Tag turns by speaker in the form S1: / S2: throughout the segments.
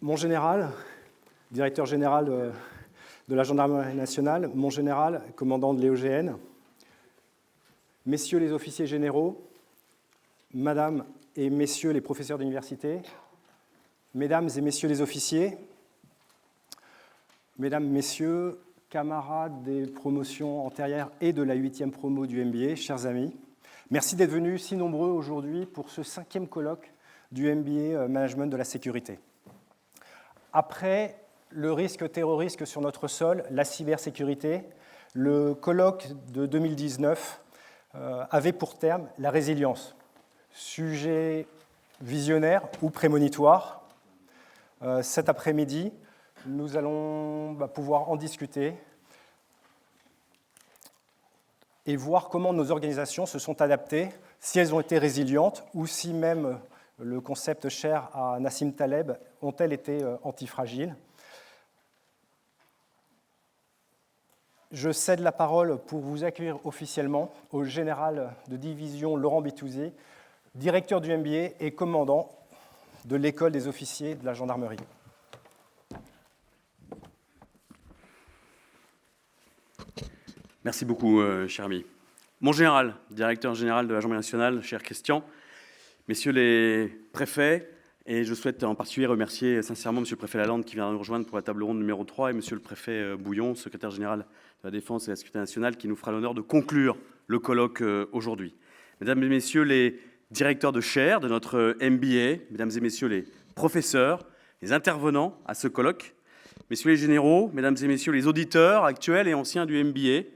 S1: Mon général, directeur général de la Gendarmerie nationale, mon général, commandant de l'EOGN, messieurs les officiers généraux, mesdames et messieurs les professeurs d'université, mesdames et messieurs les officiers, mesdames, messieurs, camarades des promotions antérieures et de la 8e promo du MBA, chers amis, merci d'être venus si nombreux aujourd'hui pour ce 5e colloque du MBA Management de la sécurité. Après le risque terroriste sur notre sol, la cybersécurité, le colloque de 2019 avait pour terme la résilience, sujet visionnaire ou prémonitoire. Cet après-midi, nous allons pouvoir en discuter et voir comment nos organisations se sont adaptées, si elles ont été résilientes ou si même le concept cher à Nassim Taleb ont-elles été antifragiles. Je cède la parole pour vous accueillir officiellement au général de division Laurent Bitouzé, directeur du MBA et commandant de l'école des officiers de la gendarmerie.
S2: Merci beaucoup, cher ami. Mon général, directeur général de la Gendarmerie nationale, cher Christian, messieurs les préfets, et je souhaite en particulier remercier sincèrement monsieur le préfet Lalande qui vient de nous rejoindre pour la table ronde numéro 3 et monsieur le préfet Bouillon, secrétaire général de la Défense et de la Sécurité nationale, qui nous fera l'honneur de conclure le colloque aujourd'hui. Mesdames et messieurs les directeurs de chaire de notre MBA, mesdames et messieurs les professeurs, les intervenants à ce colloque, messieurs les généraux, mesdames et messieurs les auditeurs actuels et anciens du MBA,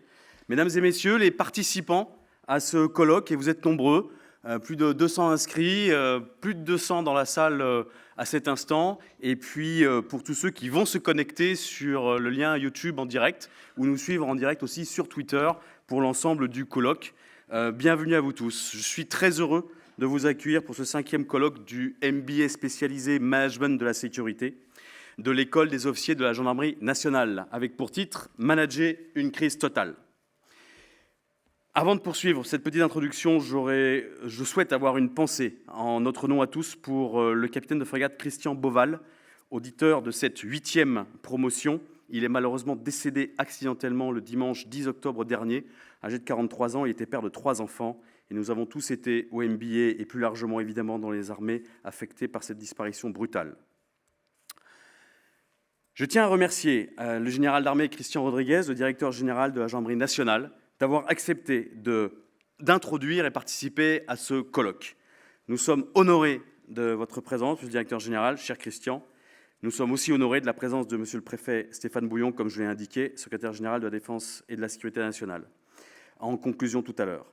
S2: mesdames et messieurs les participants à ce colloque, et vous êtes nombreux, plus de 200 inscrits, plus de 200 dans la salle à cet instant, et puis pour tous ceux qui vont se connecter sur le lien YouTube en direct, ou nous suivre en direct aussi sur Twitter pour l'ensemble du colloque. Bienvenue à vous tous. Je suis très heureux de vous accueillir pour ce 5e colloque du MBA spécialisé Management de la sécurité de l'école des officiers de la Gendarmerie nationale, avec pour titre « Manager une crise totale ». Avant de poursuivre cette petite introduction, je souhaite avoir une pensée en notre nom à tous pour le capitaine de frégate Christian Beauval, auditeur de cette 8e promotion. Il est malheureusement décédé accidentellement le dimanche 10 octobre dernier. Âgé de 43 ans, il était père de 3 enfants. Et nous avons tous été au MBA et plus largement évidemment dans les armées affectés par cette disparition brutale. Je tiens à remercier le général d'armée Christian Rodriguez, le directeur général de la Gendarmerie nationale, d'avoir accepté d'introduire et participer à ce colloque. Nous sommes honorés de votre présence, monsieur le directeur général, cher Christian. Nous sommes aussi honorés de la présence de monsieur le préfet Stéphane Bouillon, comme je l'ai indiqué, secrétaire général de la Défense et de la Sécurité nationale, en conclusion tout à l'heure.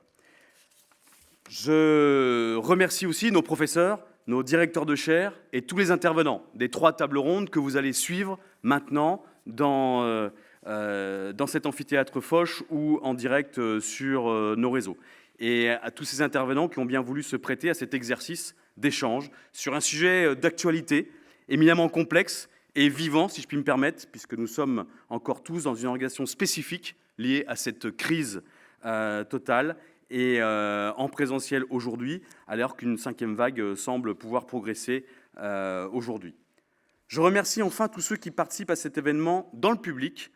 S2: Je remercie aussi nos professeurs, nos directeurs de chaire et tous les intervenants des 3 tables rondes que vous allez suivre maintenant dans cet amphithéâtre Foch ou en direct sur nos réseaux. Et à tous ces intervenants qui ont bien voulu se prêter à cet exercice d'échange sur un sujet d'actualité éminemment complexe et vivant, si je puis me permettre, puisque nous sommes encore tous dans une organisation spécifique liée à cette crise totale et en présentiel aujourd'hui, alors qu'une 5e vague semble pouvoir progresser aujourd'hui. Je remercie enfin tous ceux qui participent à cet événement dans le public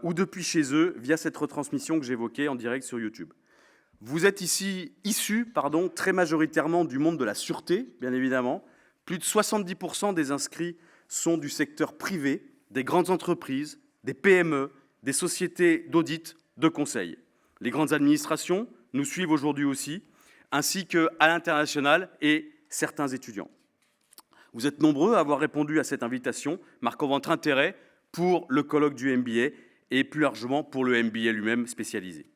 S2: ou depuis chez eux via cette retransmission que j'évoquais en direct sur YouTube. Vous êtes issus très majoritairement du monde de la sûreté, bien évidemment. Plus de 70% des inscrits sont du secteur privé, des grandes entreprises, des PME, des sociétés d'audit, de conseil. Les grandes administrations nous suivent aujourd'hui aussi, ainsi qu'à l'international et certains étudiants. Vous êtes nombreux à avoir répondu à cette invitation, marquant votre intérêt pour le colloque du MBA et plus largement pour le MBA lui-même spécialisé.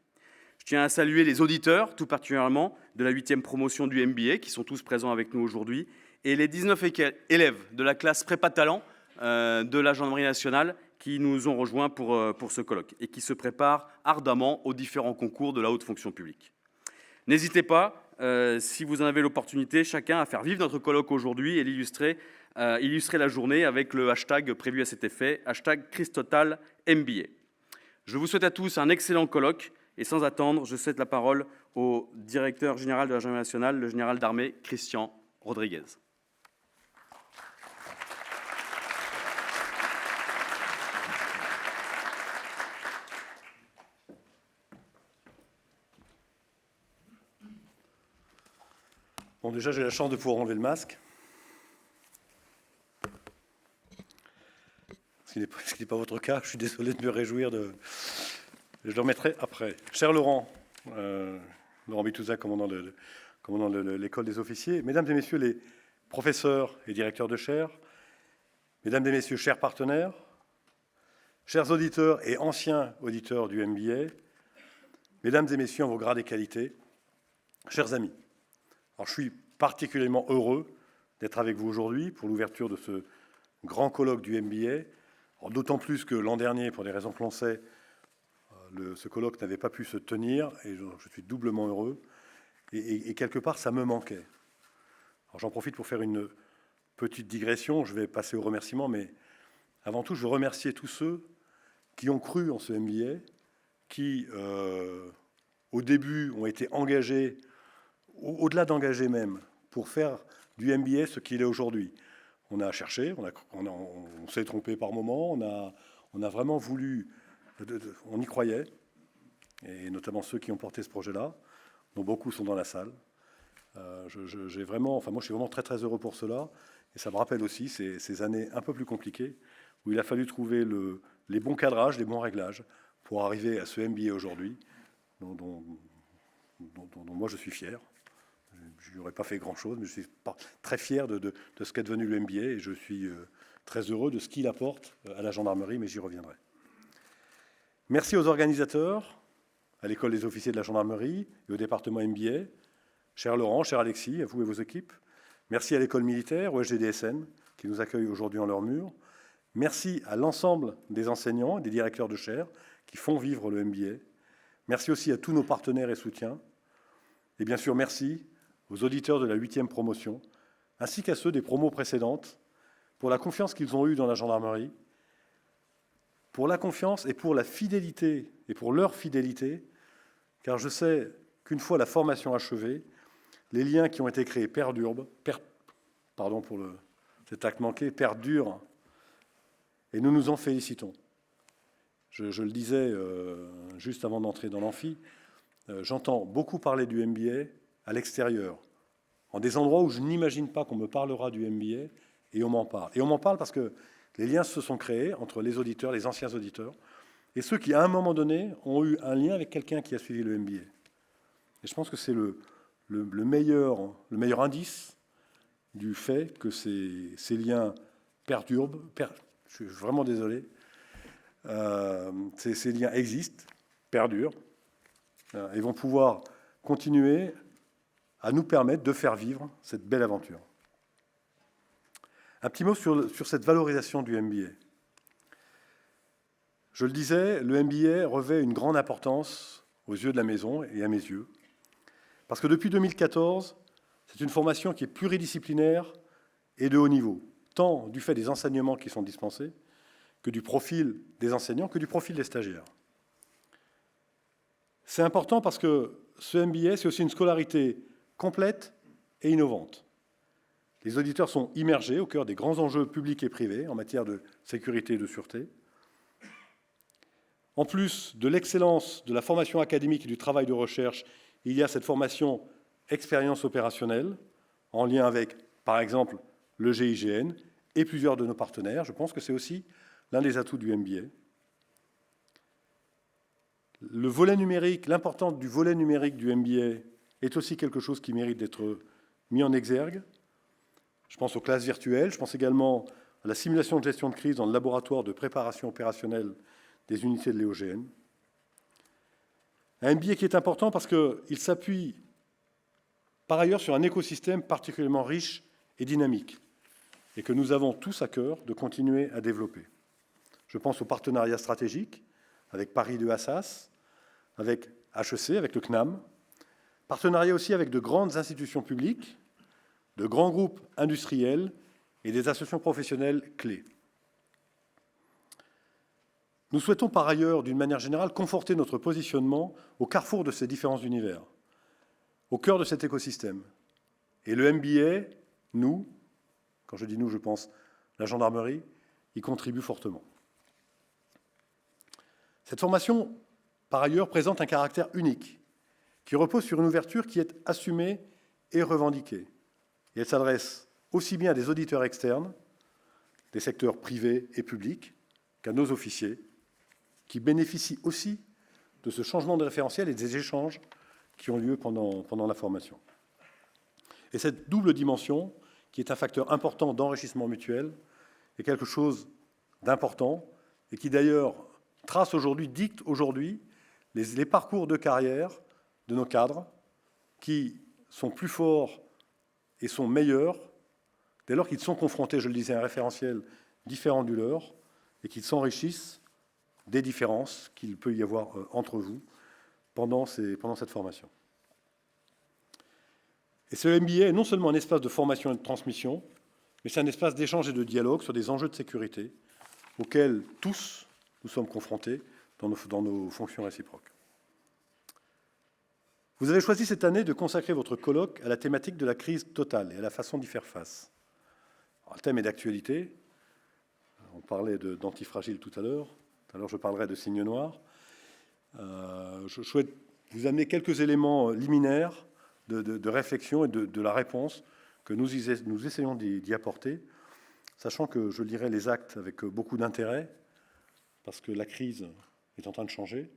S2: Je tiens à saluer les auditeurs, tout particulièrement de la 8e promotion du MBA, qui sont tous présents avec nous aujourd'hui, et les 19 élèves de la classe prépa talent de la Gendarmerie nationale qui nous ont rejoints pour ce colloque et qui se préparent ardemment aux différents concours de la haute fonction publique. N'hésitez pas, si vous en avez l'opportunité, chacun à faire vivre notre colloque aujourd'hui et illustrer la journée avec le hashtag prévu à cet effet, hashtag CriseTotalMBA. Je vous souhaite à tous un excellent colloque et sans attendre, je cède la parole au directeur général de la Gendarmerie nationale, le général d'armée Christian Rodriguez.
S3: Bon, déjà, j'ai la chance de pouvoir enlever le masque. Ce qui n'est pas votre cas, je suis désolé de me réjouir de... Je le remettrai après. Cher Laurent, Laurent Bitouza, commandant de l'école des officiers, mesdames et messieurs les professeurs et directeurs de chaire, mesdames et messieurs, chers partenaires, chers auditeurs et anciens auditeurs du MBA, mesdames et messieurs en vos grades et qualités, chers amis, alors, je suis particulièrement heureux d'être avec vous aujourd'hui pour l'ouverture de ce grand colloque du MBA, d'autant plus que l'an dernier, pour des raisons que l'on sait, ce colloque n'avait pas pu se tenir, et je suis doublement heureux, et quelque part, ça me manquait. J'en profite pour faire une petite digression, je vais passer aux remerciements, mais avant tout, je veux remercier tous ceux qui ont cru en ce MBA, qui, au début, ont été engagés, au-delà d'engager même, pour faire du MBA ce qu'il est aujourd'hui. On a cherché, on s'est trompé par moments, on a vraiment voulu, on y croyait, et notamment ceux qui ont porté ce projet-là, dont beaucoup sont dans la salle. Moi, je suis vraiment très très heureux pour cela, et ça me rappelle aussi ces années un peu plus compliquées, où il a fallu trouver les bons cadrages, les bons réglages, pour arriver à ce MBA aujourd'hui, dont moi je suis fier. Je n'aurais pas fait grand-chose, mais je suis très fier de ce qu'est devenu le MBA, et je suis très heureux de ce qu'il apporte à la gendarmerie, mais j'y reviendrai. Merci aux organisateurs, à l'école des officiers de la gendarmerie et au département MBA, cher Laurent, cher Alexis, à vous et vos équipes. Merci à l'école militaire, au SGDSN, qui nous accueille aujourd'hui en leurs murs. Merci à l'ensemble des enseignants et des directeurs de chaire qui font vivre le MBA. Merci aussi à tous nos partenaires et soutiens. Et bien sûr, merci aux auditeurs de la 8e promotion, ainsi qu'à ceux des promos précédentes, pour la confiance qu'ils ont eue dans la gendarmerie, pour la confiance et pour la fidélité, et pour leur fidélité, car je sais qu'une fois la formation achevée, les liens qui ont été créés perdurent, pardon pour cet acte manqué, perdurent, et nous nous en félicitons. Je le disais juste avant d'entrer dans l'amphi, j'entends beaucoup parler du MBA à l'extérieur, en des endroits où je n'imagine pas qu'on me parlera du MBA, et on m'en parle. Et on m'en parle parce que les liens se sont créés entre les auditeurs, les anciens auditeurs, et ceux qui, à un moment donné, ont eu un lien avec quelqu'un qui a suivi le MBA. Et je pense que c'est le meilleur indice du fait que ces liens perdurent. Je suis vraiment désolé. Ces liens existent, perdurent, et vont pouvoir continuer à nous permettre de faire vivre cette belle aventure. Un petit mot sur cette valorisation du MBA. Je le disais, le MBA revêt une grande importance aux yeux de la maison et à mes yeux, parce que depuis 2014, c'est une formation qui est pluridisciplinaire et de haut niveau, tant du fait des enseignements qui sont dispensés, que du profil des enseignants, que du profil des stagiaires. C'est important parce que ce MBA, c'est aussi une scolarité complète et innovante. Les auditeurs sont immergés au cœur des grands enjeux publics et privés en matière de sécurité et de sûreté. En plus de l'excellence de la formation académique et du travail de recherche, il y a cette formation expérience opérationnelle, en lien avec, par exemple, le GIGN et plusieurs de nos partenaires. Je pense que c'est aussi l'un des atouts du MBA. Le volet numérique, l'importance du volet numérique du MBA est aussi quelque chose qui mérite d'être mis en exergue. Je pense aux classes virtuelles, je pense également à la simulation de gestion de crise dans le laboratoire de préparation opérationnelle des unités de l'EOGN. Un MBA qui est important parce qu'il s'appuie par ailleurs sur un écosystème particulièrement riche et dynamique et que nous avons tous à cœur de continuer à développer. Je pense aux partenariats stratégiques avec Paris 2 Assas, avec HEC, avec le CNAM, partenariat aussi avec de grandes institutions publiques, de grands groupes industriels et des associations professionnelles clés. Nous souhaitons par ailleurs, d'une manière générale, conforter notre positionnement au carrefour de ces différents univers, au cœur de cet écosystème. Et le MBA, nous, quand je dis nous, je pense la gendarmerie, y contribue fortement. Cette formation, par ailleurs, présente un caractère unique, qui repose sur une ouverture qui est assumée et revendiquée. Et elle s'adresse aussi bien à des auditeurs externes, des secteurs privés et publics, qu'à nos officiers, qui bénéficient aussi de ce changement de référentiel et des échanges qui ont lieu pendant la formation. Et cette double dimension, qui est un facteur important d'enrichissement mutuel, est quelque chose d'important et qui d'ailleurs trace aujourd'hui, dicte aujourd'hui les parcours de carrière de nos cadres qui sont plus forts et sont meilleurs dès lors qu'ils sont confrontés, je le disais, à un référentiel différent du leur et qu'ils s'enrichissent des différences qu'il peut y avoir entre vous pendant cette formation. Et ce MBA est non seulement un espace de formation et de transmission, mais c'est un espace d'échange et de dialogue sur des enjeux de sécurité auxquels tous nous sommes confrontés dans nos fonctions réciproques. Vous avez choisi cette année de consacrer votre colloque à la thématique de la crise totale et à la façon d'y faire face. Alors, le thème est d'actualité. On parlait d'antifragile tout à l'heure. Tout à l'heure, je parlerai de signes noirs. Je souhaite vous amener quelques éléments liminaires de réflexion et de la réponse que nous essayons d'y apporter, sachant que je lirai les actes avec beaucoup d'intérêt, parce que la crise est en train de changer.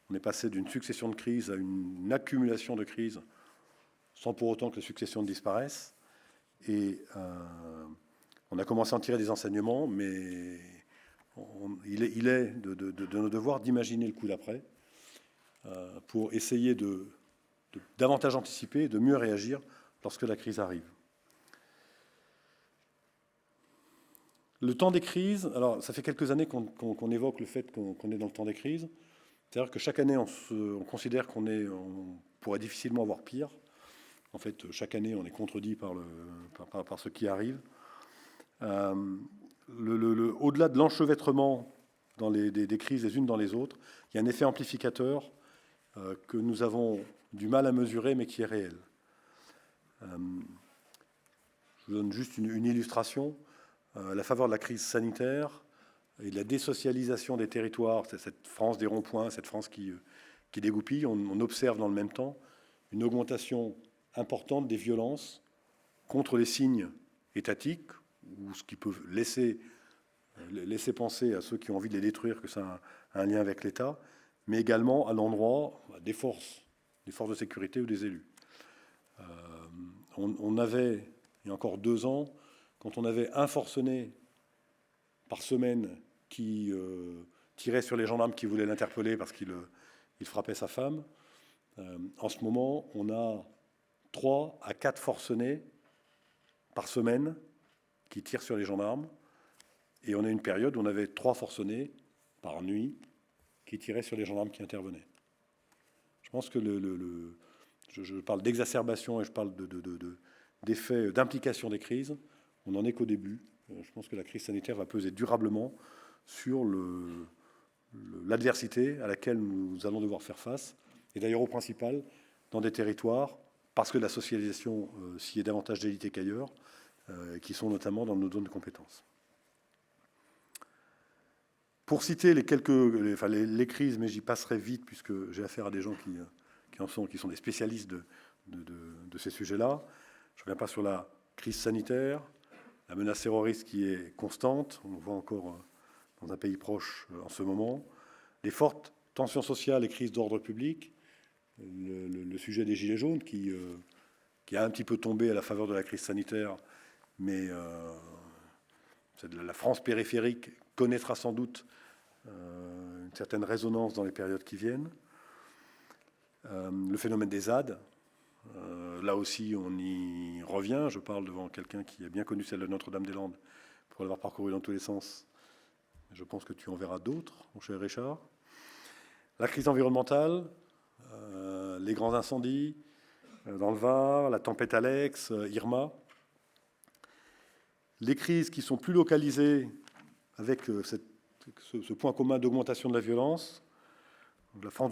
S3: On est passé d'une succession de crises à une accumulation de crises, sans pour autant que la succession disparaisse. Et on a commencé à en tirer des enseignements, mais il est de nos devoirs d'imaginer le coup d'après pour essayer de davantage anticiper et de mieux réagir lorsque la crise arrive. Le temps des crises, alors ça fait quelques années qu'on évoque le fait qu'on est dans le temps des crises. C'est-à-dire que chaque année, on considère qu'on pourrait difficilement avoir pire. En fait, chaque année, on est contredit par ce qui arrive. Au-delà de l'enchevêtrement des crises les unes dans les autres, il y a un effet amplificateur que nous avons du mal à mesurer, mais qui est réel. Je vous donne juste une illustration. À la faveur de la crise sanitaire et de la désocialisation des territoires, c'est cette France des ronds-points, cette France qui dégoupille, on observe dans le même temps une augmentation importante des violences contre les signes étatiques, ou ce qui peut laisser penser à ceux qui ont envie de les détruire que ça a un lien avec l'État, mais également à l'endroit des forces de sécurité ou des élus. On avait, il y a encore 2 ans, quand on avait un forcené par semaine qui tirait sur les gendarmes qui voulaient l'interpeller parce qu'il frappait sa femme, en ce moment, on a 3 à 4 forcenés par semaine qui tirent sur les gendarmes. Et on a une période où on avait 3 forcenés par nuit qui tiraient sur les gendarmes qui intervenaient. Je pense que je parle d'exacerbation et je parle d'effet d'implication des crises. On n'en est qu'au début. Je pense que la crise sanitaire va peser durablement sur l'adversité à laquelle nous allons devoir faire face, et d'ailleurs au principal, dans des territoires, parce que la socialisation s'y est davantage délitée qu'ailleurs, qui sont notamment dans nos zones de compétences. Pour citer les crises, mais j'y passerai vite puisque j'ai affaire à des gens qui sont des spécialistes de ces sujets-là. Je ne reviens pas sur la crise sanitaire, la menace terroriste qui est constante, on le voit encore dans un pays proche en ce moment, les fortes tensions sociales et crises d'ordre public, le sujet des gilets jaunes qui a un petit peu tombé à la faveur de la crise sanitaire, mais la France périphérique connaîtra sans doute une certaine résonance dans les périodes qui viennent. Le phénomène des ZAD, là aussi on y revient, je parle devant quelqu'un qui a bien connu celle de Notre-Dame-des-Landes pour l'avoir parcouru dans tous les sens. Je pense que tu en verras d'autres, mon cher Richard. La crise environnementale, les grands incendies dans le Var, la tempête Alex, Irma. Les crises qui sont plus localisées avec ce point commun d'augmentation de la violence, la France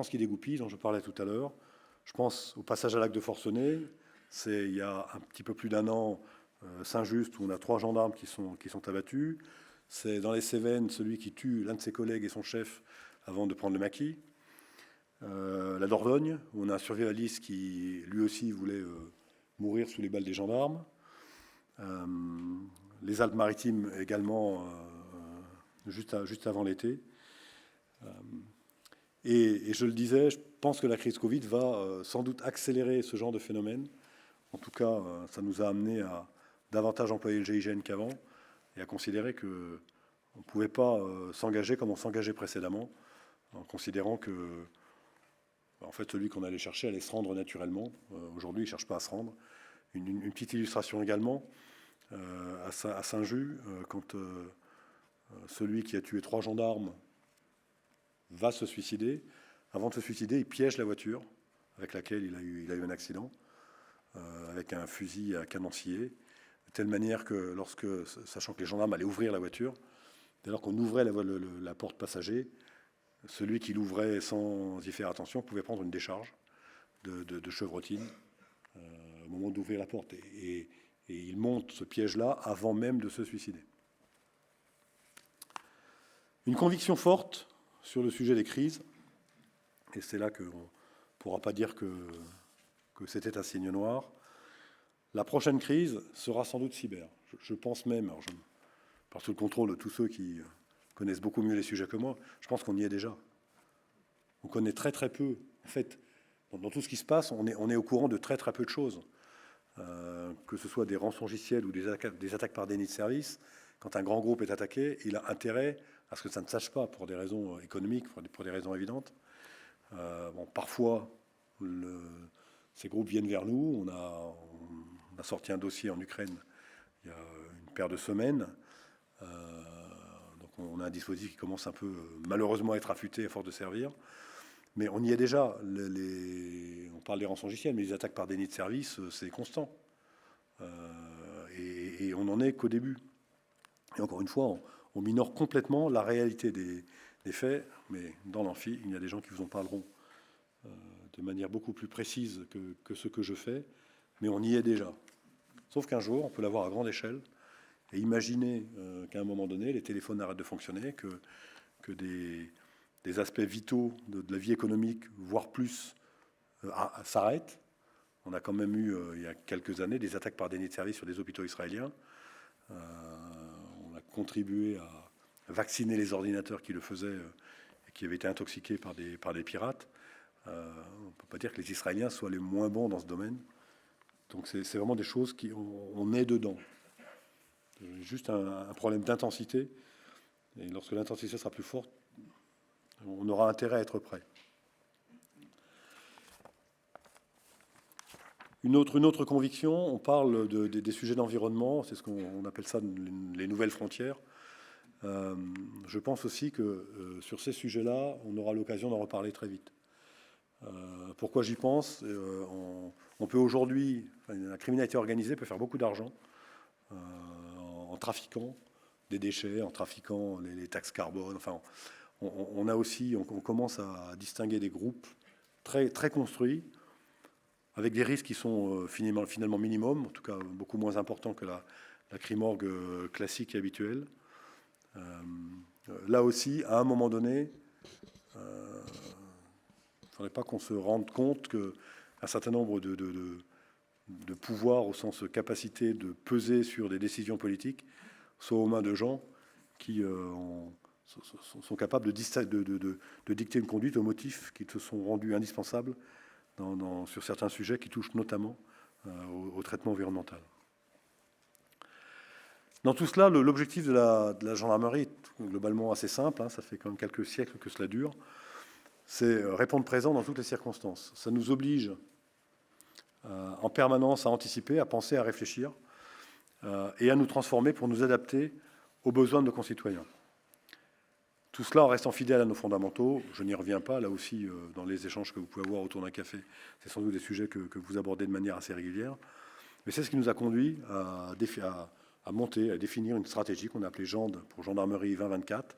S3: qui dégoupille, dont je parlais tout à l'heure. Je pense au passage à l'acte de Forcené. C'est il y a un petit peu plus d'1 an, Saint-Just, où on a 3 gendarmes qui sont abattus. C'est dans les Cévennes, celui qui tue l'un de ses collègues et son chef avant de prendre le maquis. La Dordogne, où on a un survivaliste qui, lui aussi, voulait mourir sous les balles des gendarmes. Les Alpes-Maritimes également, juste avant l'été. Et je le disais, je pense que la crise Covid va sans doute accélérer ce genre de phénomène. En tout cas, ça nous a amené à davantage employer le GIGN qu'avant et à considérer qu'on ne pouvait pas s'engager comme on s'engageait précédemment, en considérant que en fait, celui qu'on allait chercher allait se rendre naturellement. Aujourd'hui, il ne cherche pas à se rendre. Une petite illustration également, à Saint-Just, quand celui qui a tué 3 gendarmes va se suicider. Avant de se suicider, il piège la voiture avec laquelle il a eu un accident, avec un fusil à canon scié, de telle manière que sachant que les gendarmes allaient ouvrir la voiture, dès lors qu'on ouvrait la porte passager, celui qui l'ouvrait sans y faire attention pouvait prendre une décharge de chevrotine au moment d'ouvrir la porte. Et il monte ce piège-là avant même de se suicider. Une conviction forte sur le sujet des crises, et c'est là qu'on ne pourra pas dire que c'était un signe noir. La prochaine crise sera sans doute cyber. Je pense même, alors par sous le contrôle de tous ceux qui connaissent beaucoup mieux les sujets que moi, je pense qu'on y est déjà. On connaît très très peu. En fait, dans tout ce qui se passe, on est au courant de très très peu de choses. Que ce soit des rançongiciels ou des attaques par déni de service, quand un grand groupe est attaqué, il a intérêt à ce que ça ne sache pas, pour des raisons économiques, pour des raisons évidentes. Parfois, ces groupes viennent vers nous. On a sorti un dossier en Ukraine il y a une paire de semaines. Donc on a un dispositif qui commence un peu, malheureusement, à être affûté à force de servir. Mais on y est déjà. On parle des rançongiciels, mais les attaques par déni de service, c'est constant. Et on n'en est qu'au début. Et encore une fois, on minore complètement la réalité des faits, mais dans l'amphi, il y a des gens qui vous en parleront de manière beaucoup plus précise que ce que je fais, mais on y est déjà. Sauf qu'un jour, on peut l'avoir à grande échelle, et imaginer qu'à un moment donné, les téléphones arrêtent de fonctionner, que des aspects vitaux de la vie économique, voire plus, s'arrêtent. On a quand même eu, il y a quelques années, des attaques par déni de service sur des hôpitaux israéliens. On a contribué à vacciner les ordinateurs qui le faisaient et qui avaient été intoxiqués par des pirates. On ne peut pas dire que les Israéliens soient les moins bons dans ce domaine. Donc c'est vraiment des choses on est dedans. C'est juste un problème d'intensité. Et lorsque l'intensité sera plus forte, on aura intérêt à être prêt. Une autre conviction, on parle des sujets d'environnement, c'est ce qu'on appelle ça les nouvelles frontières. Je pense aussi que sur ces sujets-là, on aura l'occasion d'en reparler très vite. Pourquoi j'y pense? On peut aujourd'hui, la criminalité organisée peut faire beaucoup d'argent en trafiquant des déchets, en trafiquant les taxes carbone. Enfin, on commence à distinguer des groupes très, très construits, avec des risques qui sont finalement minimums, en tout cas beaucoup moins importants que la crimorgue classique et habituelle. Là aussi, à un moment donné, il ne faudrait pas qu'on se rende compte qu'un certain nombre de pouvoirs, au sens capacité de peser sur des décisions politiques, soient aux mains de gens qui sont capables de dicter une conduite au motif qu'ils se sont rendus indispensables sur certains sujets qui touchent notamment au traitement environnemental. Dans tout cela, l'objectif de la gendarmerie est globalement assez simple, ça fait quand même quelques siècles que cela dure, c'est répondre présent dans toutes les circonstances. Ça nous oblige en permanence à anticiper, à penser, à réfléchir et à nous transformer pour nous adapter aux besoins de nos concitoyens. Tout cela en restant fidèle à nos fondamentaux. Je n'y reviens pas, là aussi, dans les échanges que vous pouvez avoir autour d'un café. C'est sans doute des sujets que vous abordez de manière assez régulière. Mais c'est ce qui nous a conduit à monter, à définir une stratégie qu'on a appelée GEND pour Gendarmerie 2024.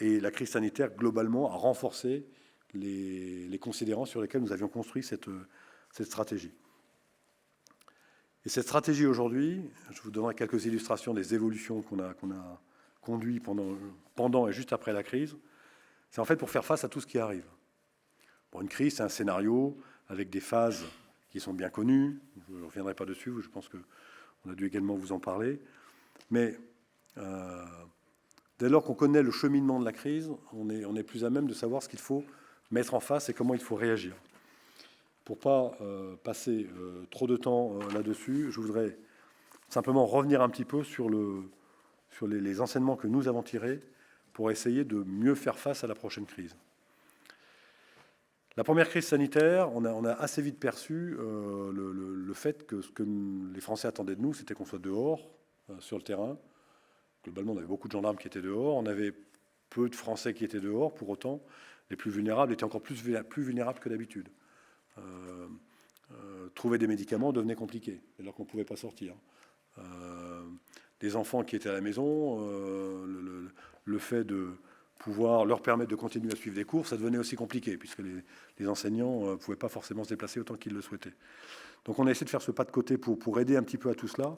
S3: Et la crise sanitaire, globalement, a renforcé les considérants sur lesquels nous avions construit cette stratégie. Et cette stratégie, aujourd'hui, je vous donnerai quelques illustrations des évolutions qu'on a conduit pendant et juste après la crise, c'est en fait pour faire face à tout ce qui arrive. Une crise, c'est un scénario avec des phases qui sont bien connus. Je ne reviendrai pas dessus, je pense qu'on a dû également vous en parler. Mais dès lors qu'on connaît le cheminement de la crise, on est plus à même de savoir ce qu'il faut mettre en face et comment il faut réagir. Pour ne pas passer trop de temps là-dessus, je voudrais simplement revenir un petit peu sur les enseignements que nous avons tirés pour essayer de mieux faire face à la prochaine crise. La première crise sanitaire, on a assez vite perçu le fait que ce que les Français attendaient de nous, c'était qu'on soit dehors, sur le terrain. Globalement, on avait beaucoup de gendarmes qui étaient dehors, on avait peu de Français qui étaient dehors. Pour autant, les plus vulnérables étaient encore plus vulnérables que d'habitude. Trouver des médicaments devenait compliqué, alors qu'on ne pouvait pas sortir. Des enfants qui étaient à la maison, le fait de pouvoir leur permettre de continuer à suivre des cours, ça devenait aussi compliqué, puisque les enseignants ne pouvaient pas forcément se déplacer autant qu'ils le souhaitaient. Donc on a essayé de faire ce pas de côté pour aider un petit peu à tout cela.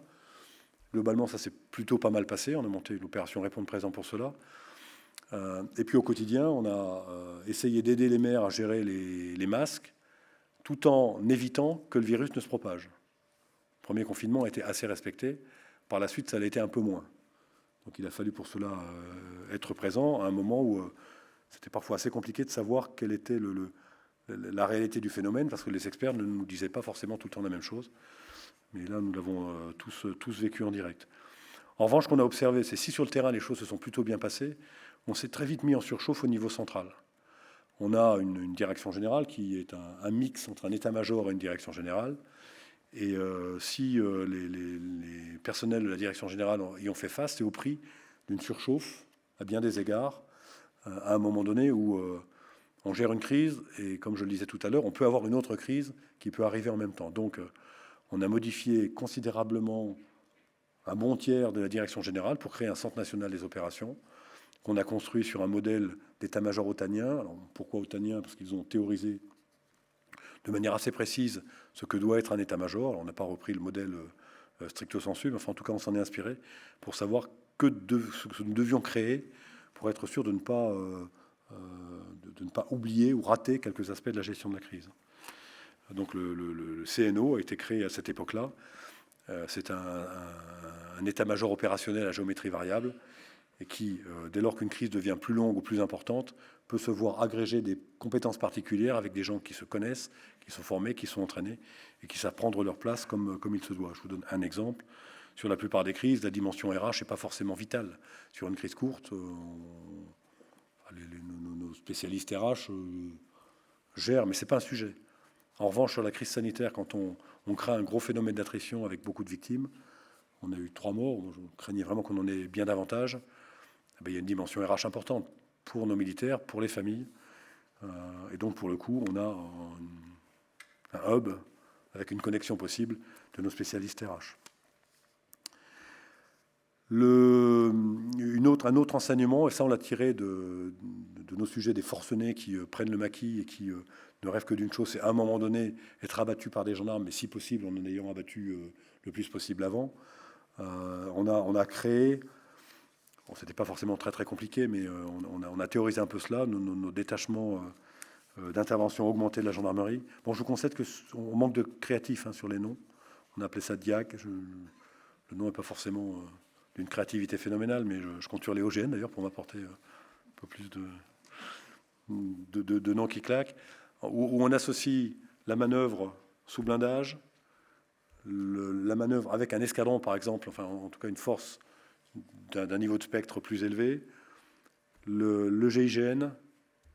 S3: Globalement, ça s'est plutôt pas mal passé. On a monté l'opération Répondre présent pour cela. Et puis au quotidien, on a essayé d'aider les maires à gérer les masques, tout en évitant que le virus ne se propage. Le premier confinement a été assez respecté. Par la suite, ça l'a été un peu moins. Donc il a fallu pour cela être présent à un moment où c'était parfois assez compliqué de savoir quelle était la réalité du phénomène, parce que les experts ne nous disaient pas forcément tout le temps la même chose. Mais là, nous l'avons tous vécu en direct. En revanche, ce qu'on a observé, c'est si sur le terrain, les choses se sont plutôt bien passées, on s'est très vite mis en surchauffe au niveau central. On a une direction générale qui est un mix entre un état-major et une direction générale. Et si les personnels de la direction générale y ont fait face, c'est au prix d'une surchauffe, à bien des égards, à un moment donné où on gère une crise, et comme je le disais tout à l'heure, on peut avoir une autre crise qui peut arriver en même temps. Donc, on a modifié considérablement un bon tiers de la direction générale pour créer un centre national des opérations, qu'on a construit sur un modèle d'état-major otanien. Alors, pourquoi otanien? Parce qu'ils ont théorisé de manière assez précise ce que doit être un état-major. Alors, on n'a pas repris le modèle stricto sensu, mais enfin, en tout cas, on s'en est inspiré pour savoir ce que nous devions créer pour être sûr de ne pas oublier ou rater quelques aspects de la gestion de la crise. Donc le CNO a été créé à cette époque-là. C'est un état-major opérationnel à géométrie variable et qui, dès lors qu'une crise devient plus longue ou plus importante, peut se voir agréger des compétences particulières avec des gens qui se connaissent, qui sont formés, qui sont entraînés et qui savent prendre leur place comme il se doit. Je vous donne un exemple. Sur la plupart des crises, la dimension RH n'est pas forcément vitale. Sur une crise courte, nos spécialistes RH gèrent, mais ce n'est pas un sujet. En revanche, sur la crise sanitaire, quand on crée un gros phénomène d'attrition avec beaucoup de victimes, on a eu 3 morts, je craignais vraiment qu'on en ait bien davantage, il y a une dimension RH importante pour nos militaires, pour les familles, et donc pour le coup, on a un hub avec une connexion possible de nos spécialistes RH. Un autre enseignement, et ça on l'a tiré de nos sujets des forcenés qui prennent le maquis et qui ne rêvent que d'une chose, c'est à un moment donné être abattu par des gendarmes, mais si possible en ayant abattu le plus possible avant. On a créé, bon, c'était pas forcément très très compliqué, mais on a théorisé un peu cela, nos détachements d'intervention augmentés de la gendarmerie. Bon, je vous concède qu'on manque de créatifs sur les noms. On a appelé ça DIAC. Le nom n'est pas forcément d'une créativité phénoménale, mais je compte sur les OGN d'ailleurs pour m'apporter un peu plus de noms qui claquent, où on associe la manœuvre sous blindage, la manœuvre avec un escadron par exemple, enfin en tout cas une force d'un niveau de spectre plus élevé, le GIGN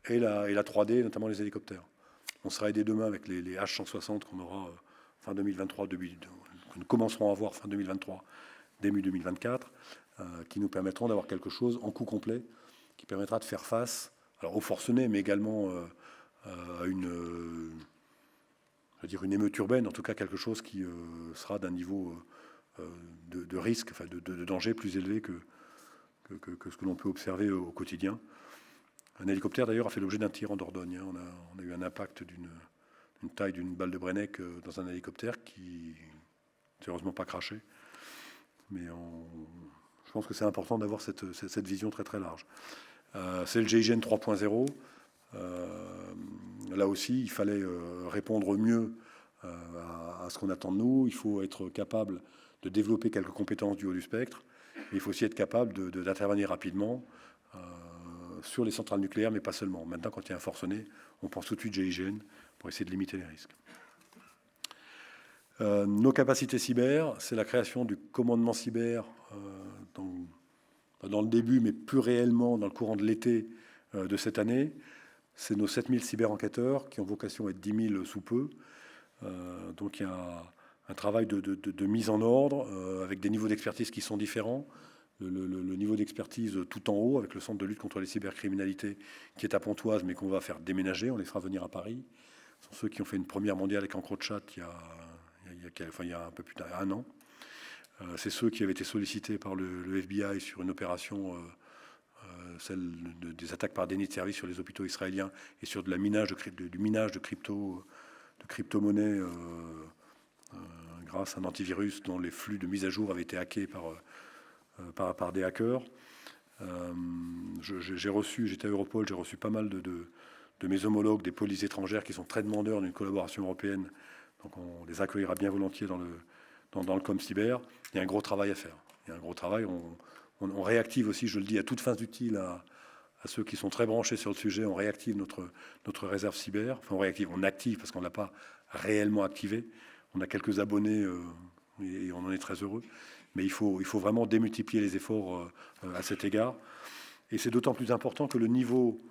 S3: et la 3D, notamment les hélicoptères. On sera aidé demain avec les H160 qu'on aura fin 2023, que nous commencerons à avoir fin 2023, début 2024, qui nous permettront d'avoir quelque chose en coup complet, qui permettra de faire face aux forcenés, mais également à une émeute urbaine, en tout cas quelque chose qui sera d'un niveau de risque, enfin de danger plus élevé que ce que l'on peut observer au quotidien. Un hélicoptère d'ailleurs a fait l'objet d'un tir en Dordogne. On a eu un impact d'une taille d'une balle de Brenneck dans un hélicoptère qui n'a heureusement pas craché. Mais je pense que c'est important d'avoir cette vision très très large. C'est le GIGN 3.0. Là aussi, il fallait répondre mieux à ce qu'on attend de nous. Il faut être capable de développer quelques compétences du haut du spectre. Mais il faut aussi être capable d'intervenir rapidement sur les centrales nucléaires, mais pas seulement. Maintenant, quand il y a un forcené, on pense tout de suite GIGN pour essayer de limiter les risques. Nos capacités cyber, c'est la création du commandement cyber dans le début, mais plus réellement dans le courant de l'été de cette année. C'est nos 7000 cyber-enquêteurs qui ont vocation à être 10 000 sous peu. Donc il y a un travail de mise en ordre avec des niveaux d'expertise qui sont différents. Le niveau d'expertise tout en haut, avec le centre de lutte contre les cybercriminalités qui est à Pontoise, mais qu'on va faire déménager, on les fera venir à Paris. Ce sont ceux qui ont fait une première mondiale avec EncroChat il y a un peu plus d'1 an. C'est ceux qui avaient été sollicités par le FBI sur une opération, celle des attaques par déni de service sur les hôpitaux israéliens et sur du minage de crypto-monnaies grâce à un antivirus dont les flux de mise à jour avaient été hackés par des hackers. J'étais à Europol, j'ai reçu pas mal de mes homologues des polices étrangères qui sont très demandeurs d'une collaboration européenne. Donc on les accueillera bien volontiers dans le ComCyber. Il y a un gros travail à faire. Il y a un gros travail. On réactive aussi, je le dis, à toutes fins utiles à ceux qui sont très branchés sur le sujet. On réactive notre réserve cyber. Enfin, on active parce qu'on ne l'a pas réellement activé. On a quelques abonnés et on en est très heureux. Mais il faut vraiment démultiplier les efforts à cet égard. Et c'est d'autant plus important que le niveau,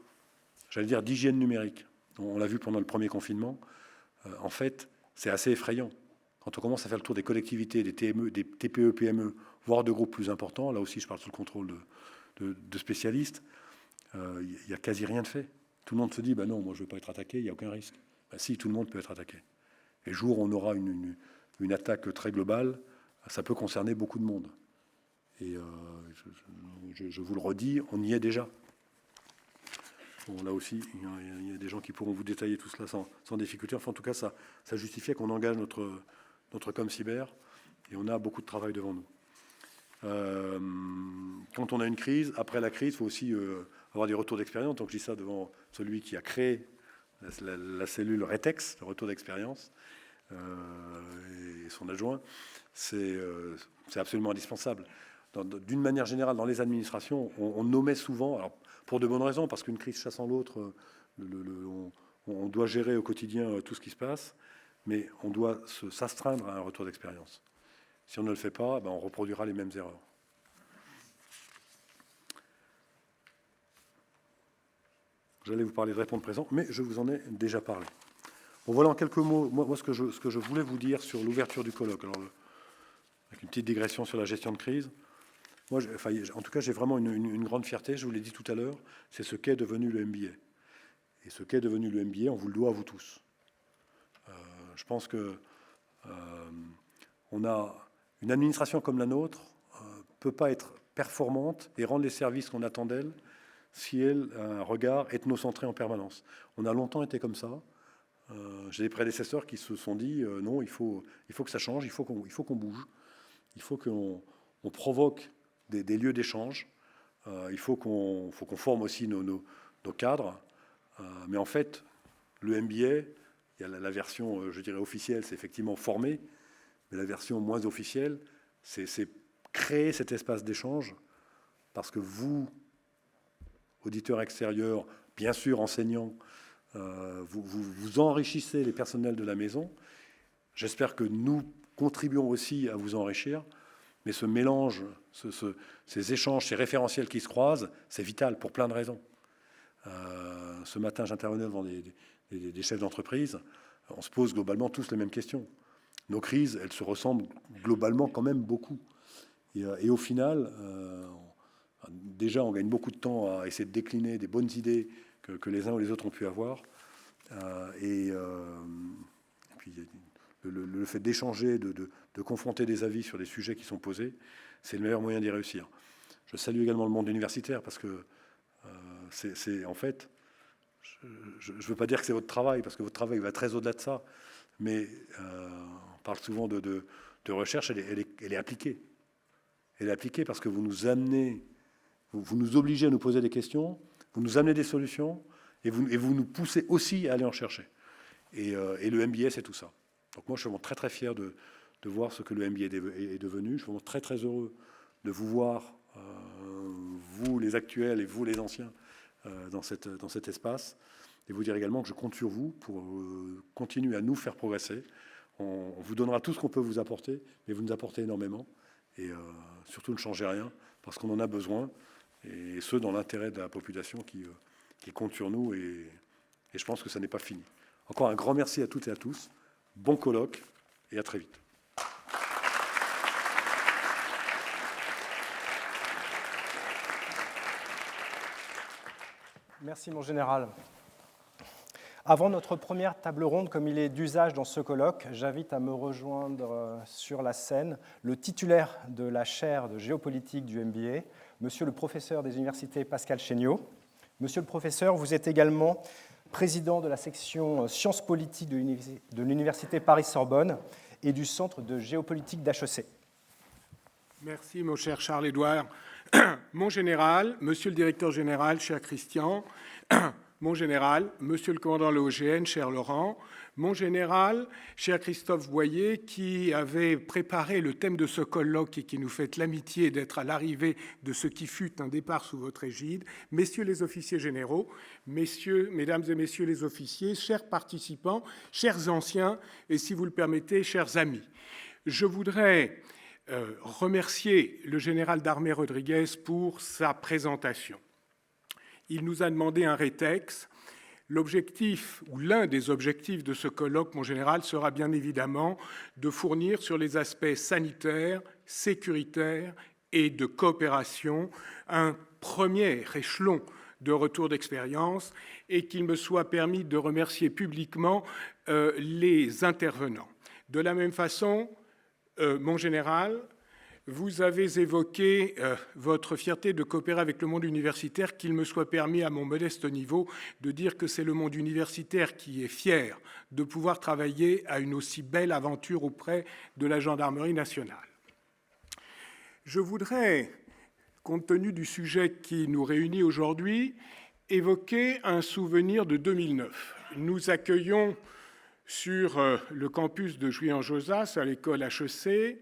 S3: j'allais dire, d'hygiène numérique, on l'a vu pendant le premier confinement, en fait, c'est assez effrayant. Quand on commence à faire le tour des collectivités, des TPE, PME, voire de groupes plus importants, là aussi je parle sous le contrôle de spécialistes, il n'y a quasi rien de fait. Tout le monde se dit, bah non, moi je ne veux pas être attaqué, il n'y a aucun risque. Bah si, tout le monde peut être attaqué. Et le jour où on aura une attaque très globale, ça peut concerner beaucoup de monde. Et je vous le redis, on y est déjà. Bon, là aussi, il y a des gens qui pourront vous détailler tout cela sans difficulté. Enfin, en tout cas, ça justifiait qu'on engage notre ComCyber et on a beaucoup de travail devant nous. Quand on a une crise, après la crise, il faut aussi avoir des retours d'expérience. Donc, je dis ça devant celui qui a créé la cellule Retex, le retour d'expérience, et son adjoint. C'est absolument indispensable. D'une manière générale, dans les administrations, on nommait souvent, alors pour de bonnes raisons, parce qu'une crise chassant l'autre, on doit gérer au quotidien tout ce qui se passe, mais on doit s'astreindre à un retour d'expérience. Si on ne le fait pas, on reproduira les mêmes erreurs. J'allais vous parler de répondre présent, mais je vous en ai déjà parlé. Bon, voilà en quelques mots, moi ce que je voulais vous dire sur l'ouverture du colloque. Alors, avec une petite digression sur la gestion de crise. Moi, en tout cas, j'ai vraiment une grande fierté, je vous l'ai dit tout à l'heure, c'est ce qu'est devenu le MBA. Et ce qu'est devenu le MBA, on vous le doit à vous tous. Je pense que on a une administration comme la nôtre peut pas être performante et rendre les services qu'on attend d'elle si elle a un regard ethnocentré en permanence. On a longtemps été comme ça. J'ai des prédécesseurs qui se sont dit non, il faut que ça change, il faut qu'on bouge, il faut qu'on provoque des lieux d'échange, il faut qu'on forme aussi nos cadres. Mais en fait, le MBA, il y a la version, je dirais, officielle, c'est effectivement former, mais la version moins officielle, c'est créer cet espace d'échange, parce que vous, auditeurs extérieurs, bien sûr enseignants, vous enrichissez les personnels de la maison. J'espère que nous contribuons aussi à vous enrichir, mais ce mélange, ces échanges, ces référentiels qui se croisent, c'est vital pour plein de raisons. Ce matin, j'intervenais devant des chefs d'entreprise. On se pose globalement tous les mêmes questions. Nos crises, elles se ressemblent globalement quand même beaucoup. Et au final, déjà, on gagne beaucoup de temps à essayer de décliner des bonnes idées que les uns ou les autres ont pu avoir. Et puis, le fait d'échanger, de confronter des avis sur des sujets qui sont posés, c'est le meilleur moyen d'y réussir. Je salue également le monde universitaire parce que c'est en fait, je ne veux pas dire que c'est votre travail, parce que votre travail va très au-delà de ça, mais on parle souvent de recherche, elle est appliquée. Elle est appliquée parce que vous nous amenez, vous nous obligez à nous poser des questions, vous nous amenez des solutions, et vous nous poussez aussi à aller en chercher. Et le MBA, c'est tout ça. Donc moi, je suis vraiment très, très fier de voir ce que le MBA est devenu. Je suis vraiment très, très heureux de vous voir, vous les actuels et vous les anciens, dans cet espace. Et vous dire également que je compte sur vous pour continuer à nous faire progresser. On vous donnera tout ce qu'on peut vous apporter, mais vous nous apportez énormément. Et surtout, ne changez rien, parce qu'on en a besoin, et ce, dans l'intérêt de la population qui compte sur nous. Et je pense que ça n'est pas fini. Encore un grand merci à toutes et à tous. Bon colloque, et à très vite.
S1: Merci, mon général. Avant notre première table ronde, comme il est d'usage dans ce colloque, j'invite à me rejoindre sur la scène le titulaire de la chaire de géopolitique du MBA, monsieur le professeur des universités Pascal Chéniaud. Monsieur le professeur, vous êtes également président de la section sciences politiques de l'université Paris-Sorbonne et du centre de géopolitique d'HEC.
S4: Merci, mon cher Charles-Édouard. Mon général, monsieur le directeur général, cher Christian, mon général, monsieur le commandant de l'OGN, cher Laurent, mon général, cher Christophe Boyer, qui avait préparé le thème de ce colloque et qui nous fait l'amitié d'être à l'arrivée de ce qui fut un départ sous votre égide, messieurs les officiers généraux, mesdames et messieurs les officiers, chers participants, chers anciens, et si vous le permettez, chers amis. Je voudrais remercier le général d'armée Rodriguez pour sa présentation. Il nous a demandé un rétex. L'objectif, ou l'un des objectifs de ce colloque, mon général, sera bien évidemment de fournir sur les aspects sanitaires, sécuritaires et de coopération un premier échelon de retour d'expérience et qu'il me soit permis de remercier publiquement les intervenants. De la même façon, mon général, vous avez évoqué votre fierté de coopérer avec le monde universitaire, qu'il me soit permis à mon modeste niveau de dire que c'est le monde universitaire qui est fier de pouvoir travailler à une aussi belle aventure auprès de la gendarmerie nationale. Je voudrais, compte tenu du sujet qui nous réunit aujourd'hui, évoquer un souvenir de 2009. Nous accueillons sur le campus de Juilly-en-Josas, à l'école HEC,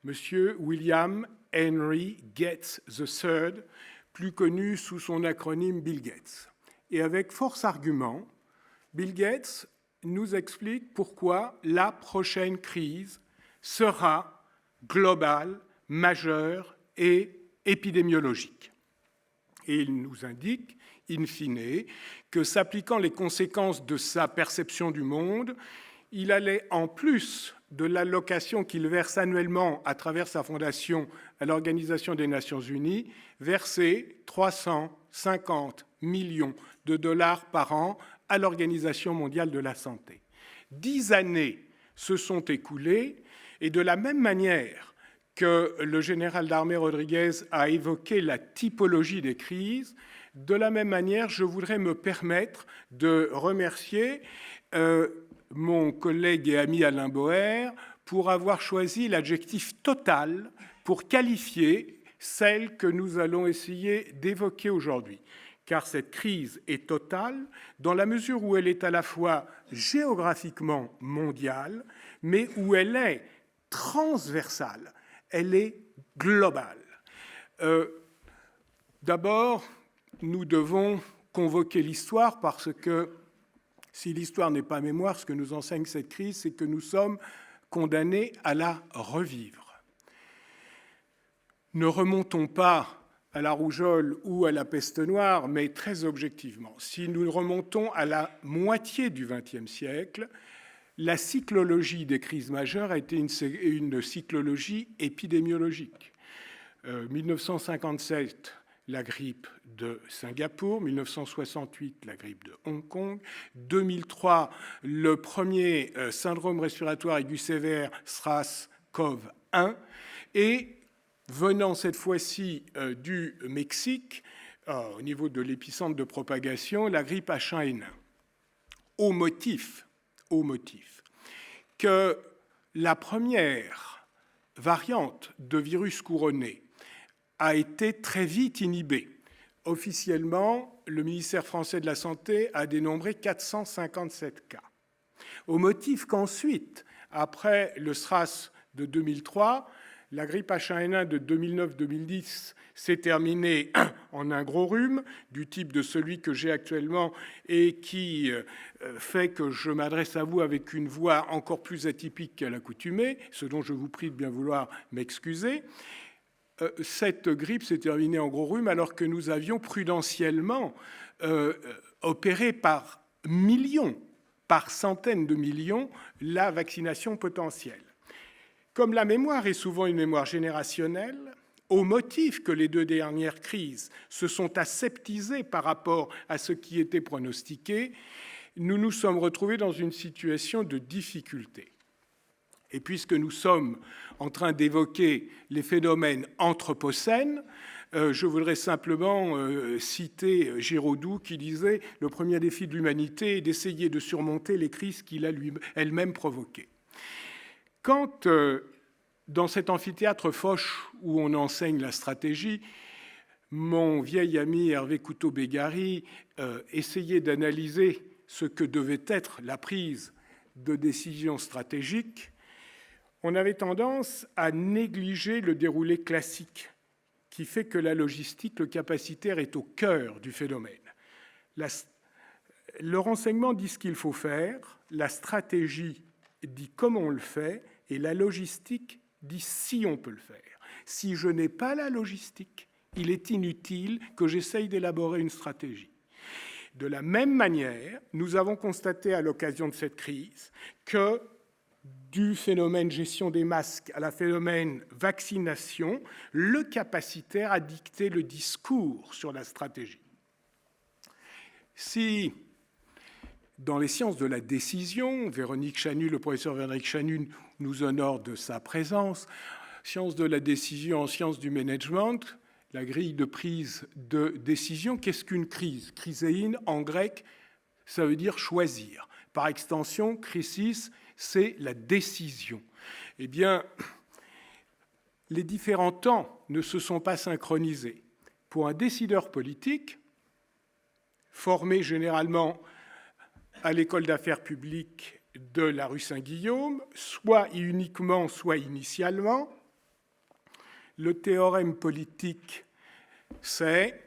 S4: Monsieur William Henry Gates III, plus connu sous son acronyme Bill Gates. Et avec force argument, Bill Gates nous explique pourquoi la prochaine crise sera globale, majeure et épidémiologique. Et il nous indique, in fine, que s'appliquant les conséquences de sa perception du monde, il allait, en plus de l'allocation qu'il verse annuellement à travers sa fondation à l'Organisation des Nations Unies, verser 350 millions de dollars par an à l'Organisation mondiale de la santé. 10 années se sont écoulées et de la même manière que le général d'armée Rodriguez a évoqué la typologie des crises, de la même manière, je voudrais me permettre de remercier mon collègue et ami Alain Boer pour avoir choisi l'adjectif total pour qualifier celle que nous allons essayer d'évoquer aujourd'hui. Car cette crise est totale dans la mesure où elle est à la fois géographiquement mondiale, mais où elle est transversale, elle est globale. D'abord, nous devons convoquer l'histoire parce que si l'histoire n'est pas mémoire, ce que nous enseigne cette crise, c'est que nous sommes condamnés à la revivre. Ne remontons pas à la rougeole ou à la peste noire, mais très objectivement. Si nous remontons à la moitié du XXe siècle, la cyclologie des crises majeures a été une cyclologie épidémiologique. 1957, la grippe de Singapour, 1968, la grippe de Hong Kong, 2003, le premier syndrome respiratoire aigu sévère SRAS-CoV-1, et venant cette fois-ci du Mexique, au niveau de l'épicentre de propagation, la grippe H1N1. Au motif que la première variante de virus couronné a été très vite inhibée. Officiellement, le ministère français de la Santé a dénombré 457 cas. Au motif qu'ensuite, Après le SRAS de 2003, la grippe H1N1 de 2009-2010 s'est terminée en un gros rhume du type de celui que j'ai actuellement et qui fait que je m'adresse à vous avec une voix encore plus atypique qu'à l'accoutumée, ce dont je vous prie de bien vouloir m'excuser. Cette grippe s'est terminée en gros rhume alors que nous avions prudentiellement opéré par millions, par centaines de millions, la vaccination potentielle. Comme la mémoire est souvent une mémoire générationnelle, au motif que les 2 dernières crises se sont aseptisées par rapport à ce qui était pronostiqué, nous nous sommes retrouvés dans une situation de difficulté. Et puisque nous sommes en train d'évoquer les phénomènes anthropocènes, je voudrais simplement citer Giraudoux qui disait « Le premier défi de l'humanité est d'essayer de surmonter les crises qu'il a elle-même provoquées ». Quand, dans cet amphithéâtre Foch où on enseigne la stratégie, mon vieil ami Hervé Couteau-Bégari essayait d'analyser ce que devait être la prise de décisions stratégiques, on avait tendance à négliger le déroulé classique qui fait que la logistique, le capacitaire est au cœur du phénomène. Le renseignement dit ce qu'il faut faire, la stratégie dit comment on le fait, et la logistique dit si on peut le faire. Si je n'ai pas la logistique, il est inutile que j'essaye d'élaborer une stratégie. De la même manière, nous avons constaté à l'occasion de cette crise que du phénomène gestion des masques à la phénomène vaccination, le capacitaire a dicté le discours sur la stratégie. Si, dans les sciences de la décision, Véronique Chanu, le professeur Véronique Chanu nous honore de sa présence, sciences de la décision en sciences du management, la grille de prise de décision, qu'est-ce qu'une crise? Krisein, en grec, ça veut dire choisir. Par extension, krisis, c'est la décision. Eh bien, les différents temps ne se sont pas synchronisés. Pour un décideur politique, formé généralement à l'école d'affaires publiques de la rue Saint-Guillaume, soit uniquement, soit initialement, le théorème politique, c'est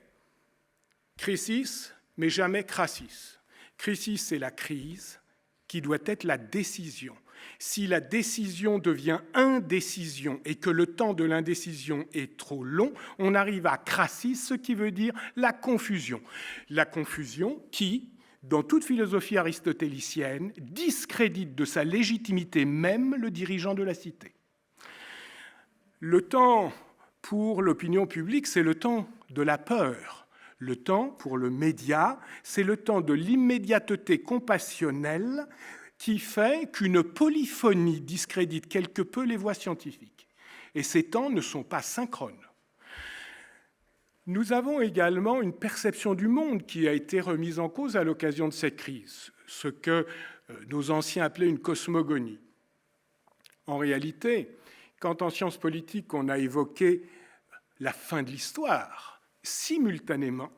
S4: crisis, mais jamais crassis. Crisis, c'est la crise qui doit être la décision. Si la décision devient indécision et que le temps de l'indécision est trop long, on arrive à crassis, ce qui veut dire la confusion. La confusion qui, dans toute philosophie aristotélicienne, discrédite de sa légitimité même le dirigeant de la cité. Le temps pour l'opinion publique, c'est le temps de la peur. Le temps, pour le média, c'est le temps de l'immédiateté compassionnelle qui fait qu'une polyphonie discrédite quelque peu les voix scientifiques. Et ces temps ne sont pas synchrones. Nous avons également une perception du monde qui a été remise en cause à l'occasion de cette crise, ce que nos anciens appelaient une cosmogonie. En réalité, quand en sciences politiques on a évoqué la fin de l'histoire, simultanément,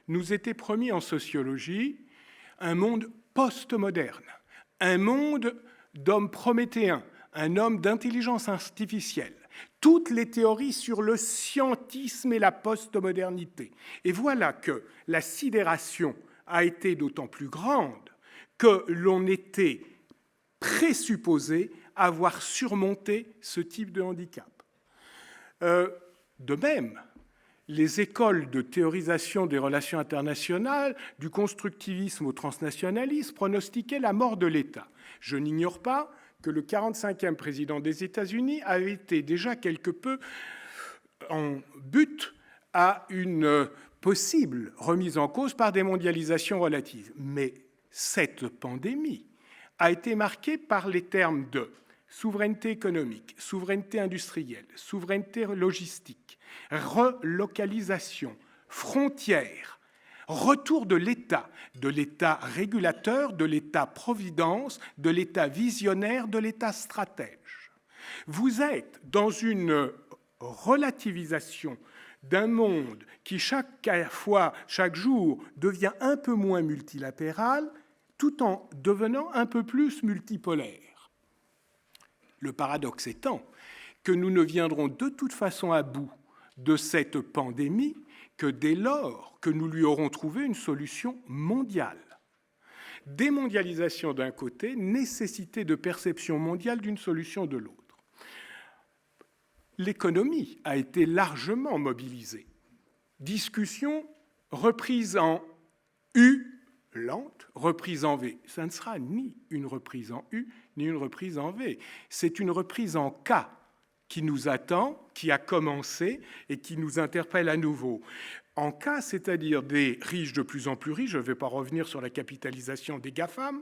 S4: nous était promis en sociologie un monde postmoderne, un monde d'hommes prométhéens, un homme d'intelligence artificielle, toutes les théories sur le scientisme et la postmodernité. Et voilà que la sidération a été d'autant plus grande que l'on était présupposé avoir surmonté ce type de handicap. De même, les écoles de théorisation des relations internationales, du constructivisme au transnationalisme, pronostiquaient la mort de l'État. Je n'ignore pas que le 45e président des États-Unis avait été déjà quelque peu en but à une possible remise en cause par des mondialisations relatives. Mais cette pandémie a été marquée par les termes de souveraineté économique, souveraineté industrielle, souveraineté logistique, relocalisation, frontières, retour de l'État régulateur, de l'État-providence, de l'État visionnaire, de l'État stratège. Vous êtes dans une relativisation d'un monde qui chaque jour devient un peu moins multilatéral, tout en devenant un peu plus multipolaire. Le paradoxe étant que nous ne viendrons de toute façon à bout de cette pandémie que dès lors que nous lui aurons trouvé une solution mondiale. Démondialisation d'un côté, nécessité de perception mondiale d'une solution de l'autre. L'économie a été largement mobilisée. Discussion reprise en U lente, reprise en V. Ça ne sera ni une reprise en U, ni une reprise en V. C'est une reprise en K qui nous attend, qui a commencé et qui nous interpelle à nouveau. En K, c'est-à-dire des riches de plus en plus riches, je ne vais pas revenir sur la capitalisation des GAFAM,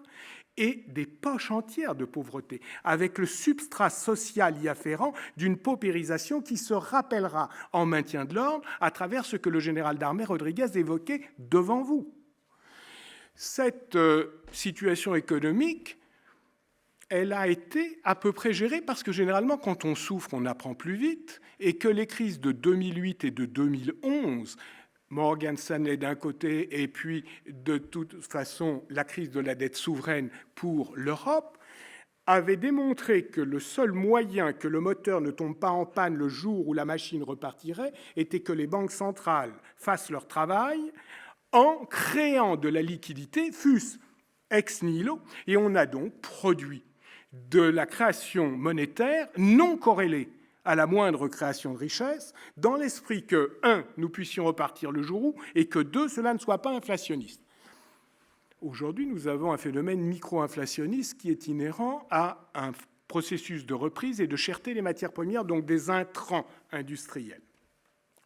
S4: et des poches entières de pauvreté, avec le substrat social y afférent d'une paupérisation qui se rappellera en maintien de l'ordre à travers ce que le général d'armée Rodriguez évoquait devant vous. Cette situation économique, elle a été à peu près gérée parce que généralement, quand on souffre, on apprend plus vite et que les crises de 2008 et de 2011, Morgan Stanley d'un côté et puis de toute façon la crise de la dette souveraine pour l'Europe, avaient démontré que le seul moyen que le moteur ne tombe pas en panne le jour où la machine repartirait était que les banques centrales fassent leur travail en créant de la liquidité, fût-ce ex nihilo, et on a donc produit de la création monétaire non corrélée à la moindre création de richesse, dans l'esprit que, 1, nous puissions repartir le jour où, et que, 2, cela ne soit pas inflationniste. Aujourd'hui, nous avons un phénomène micro-inflationniste qui est inhérent à un processus de reprise et de cherté des matières premières, donc des intrants industriels.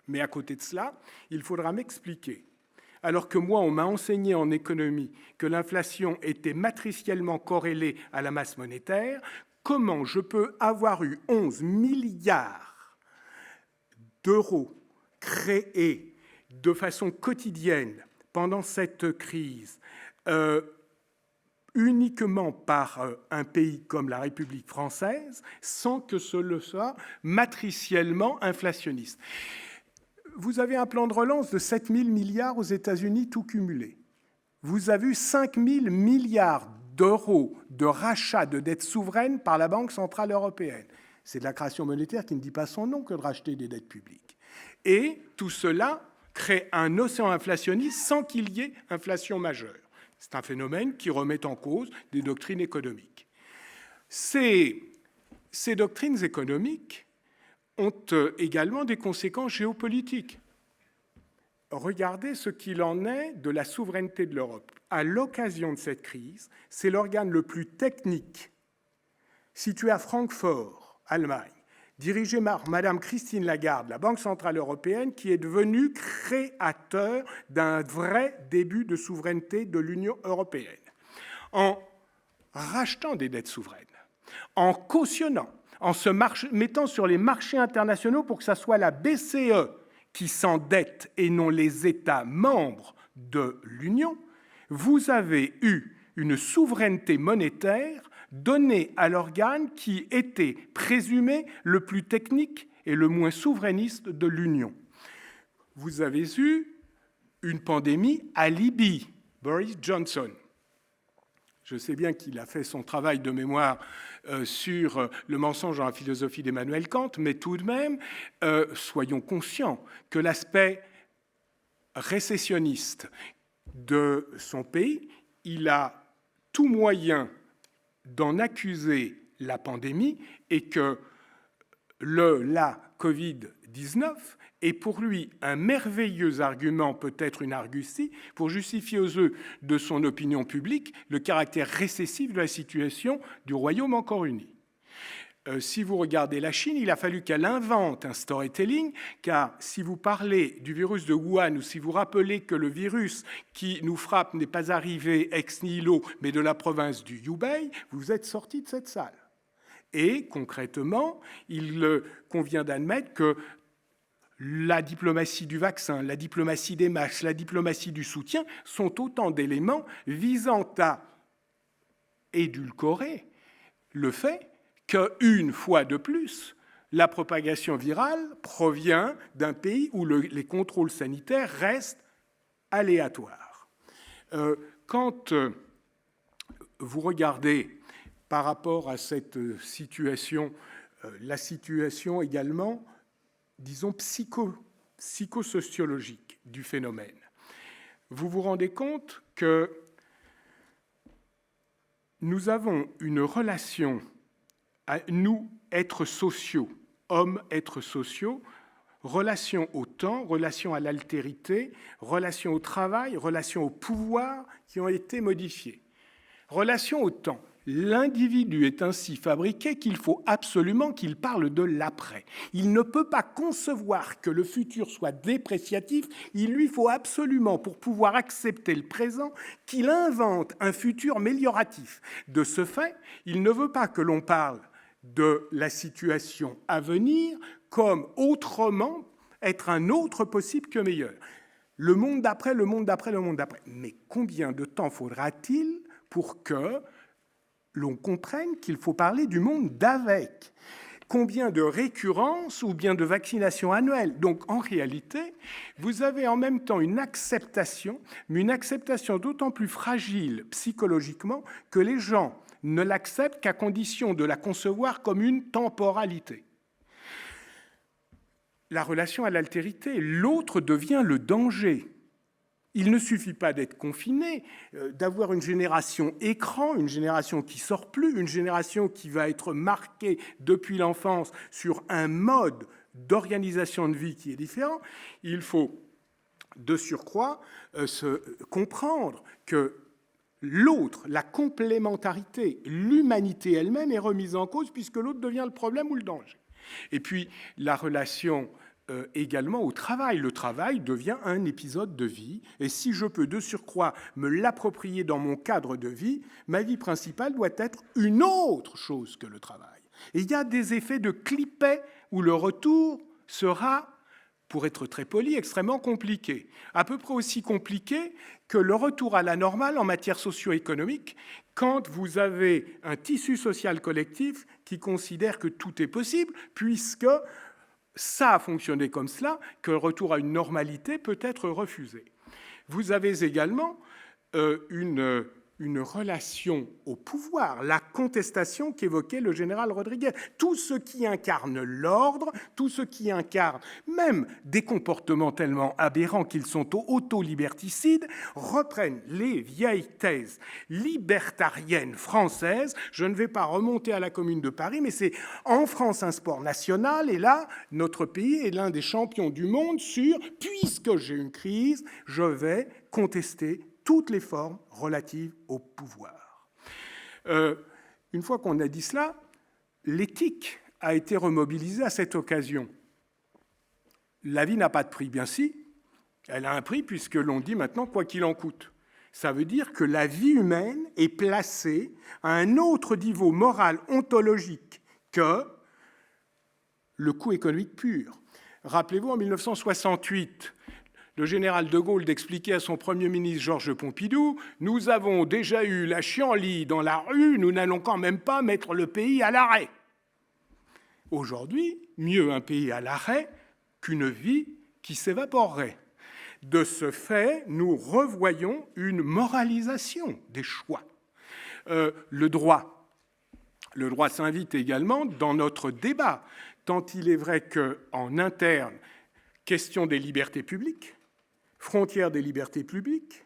S4: Mais à côté de cela, il faudra m'expliquer. Alors que moi, on m'a enseigné en économie que l'inflation était matriciellement corrélée à la masse monétaire, comment je peux avoir eu 11 milliards d'euros créés de façon quotidienne pendant cette crise, uniquement par un pays comme la République française, sans que ce soit matriciellement inflationniste. Vous avez un plan de relance de 7 000 milliards aux États-Unis, tout cumulé. Vous avez eu 5 000 milliards d'euros de rachat de dettes souveraines par la Banque centrale européenne. C'est de la création monétaire qui ne dit pas son nom que de racheter des dettes publiques. Et tout cela crée un océan inflationniste sans qu'il y ait inflation majeure. C'est un phénomène qui remet en cause des doctrines économiques. Ces doctrines économiques ont également des conséquences géopolitiques. Regardez ce qu'il en est de la souveraineté de l'Europe. À l'occasion de cette crise, c'est l'organe le plus technique, situé à Francfort, Allemagne, dirigé par Madame Christine Lagarde, la Banque centrale européenne, qui est devenue créateur d'un vrai début de souveraineté de l'Union européenne. En rachetant des dettes souveraines, en cautionnant, en se mettant sur les marchés internationaux pour que ce soit la BCE qui s'endette et non les États membres de l'Union, vous avez eu une souveraineté monétaire donnée à l'organe qui était présumé le plus technique et le moins souverainiste de l'Union. Vous avez eu une pandémie alibi, Boris Johnson. Je sais bien qu'il a fait son travail de mémoire sur le mensonge dans la philosophie d'Emmanuel Kant, mais tout de même, soyons conscients que l'aspect récessionniste de son pays, il a tout moyen d'en accuser la pandémie et que la Covid-19 est pour lui un merveilleux argument, peut-être une argutie, pour justifier aux yeux de son opinion publique le caractère récessif de la situation du royaume encore uni. Si vous regardez la Chine, il a fallu qu'elle invente un storytelling, car si vous parlez du virus de Wuhan ou si vous rappelez que le virus qui nous frappe n'est pas arrivé ex nihilo, mais de la province du Hubei, vous êtes sorti de cette salle. Et concrètement, il convient d'admettre que la diplomatie du vaccin, la diplomatie des masques, la diplomatie du soutien sont autant d'éléments visant à édulcorer le fait qu'une fois de plus, la propagation virale provient d'un pays où les contrôles sanitaires restent aléatoires. Quand vous regardez par rapport à cette situation, la situation également, disons, psychosociologique du phénomène. Vous vous rendez compte que nous avons une relation à nous, êtres sociaux, hommes, êtres sociaux, relation au temps, relation à l'altérité, relation au travail, relation au pouvoir qui ont été modifiées. Relation au temps. L'individu est ainsi fabriqué qu'il faut absolument qu'il parle de l'après. Il ne peut pas concevoir que le futur soit dépréciatif, il lui faut absolument, pour pouvoir accepter le présent, qu'il invente un futur mélioratif. De ce fait, il ne veut pas que l'on parle de la situation à venir comme autrement être un autre possible que meilleur. Le monde d'après, le monde d'après, le monde d'après. Mais combien de temps faudra-t-il pour que l'on comprenne qu'il faut parler du monde d'avec? Combien de récurrences ou bien de vaccinations annuelles? Donc, en réalité, vous avez en même temps une acceptation, mais une acceptation d'autant plus fragile psychologiquement que les gens ne l'acceptent qu'à condition de la concevoir comme une temporalité. La relation à l'altérité, l'autre devient le danger. Il ne suffit pas d'être confiné, d'avoir une génération écran, une génération qui ne sort plus, une génération qui va être marquée depuis l'enfance sur un mode d'organisation de vie qui est différent. Il faut, de surcroît, comprendre que l'autre, la complémentarité, l'humanité elle-même est remise en cause puisque l'autre devient le problème ou le danger. Et puis, la relation également au travail. Le travail devient un épisode de vie. Et si je peux de surcroît me l'approprier dans mon cadre de vie, ma vie principale doit être une autre chose que le travail. Et il y a des effets de clipet où le retour sera, pour être très poli, extrêmement compliqué. À peu près aussi compliqué que le retour à la normale en matière socio-économique, quand vous avez un tissu social collectif qui considère que tout est possible, puisque ça a fonctionné comme cela, que le retour à une normalité peut être refusé. Vous avez également une relation au pouvoir, la contestation qu'évoquait le général Rodriguez. Tout ce qui incarne l'ordre, tout ce qui incarne même des comportements tellement aberrants qu'ils sont auto-liberticides, reprennent les vieilles thèses libertariennes françaises. Je ne vais pas remonter à la Commune de Paris, mais c'est en France un sport national, et là, notre pays est l'un des champions du monde sur « puisque j'ai une crise, je vais contester toutes les formes relatives au pouvoir ». Une fois qu'on a dit cela, l'éthique a été remobilisée à cette occasion. La vie n'a pas de prix, bien si, elle a un prix puisque l'on dit maintenant quoi qu'il en coûte. Ça veut dire que la vie humaine est placée à un autre niveau moral ontologique que le coût économique pur. Rappelez-vous, en 1968, le général de Gaulle d'expliquer à son Premier ministre Georges Pompidou « Nous avons déjà eu la chienlit dans la rue, nous n'allons quand même pas mettre le pays à l'arrêt. » Aujourd'hui, mieux un pays à l'arrêt qu'une vie qui s'évaporerait. De ce fait, nous revoyons une moralisation des choix. Le droit s'invite également dans notre débat, tant il est vrai qu'en interne, question des libertés publiques, frontières des libertés publiques.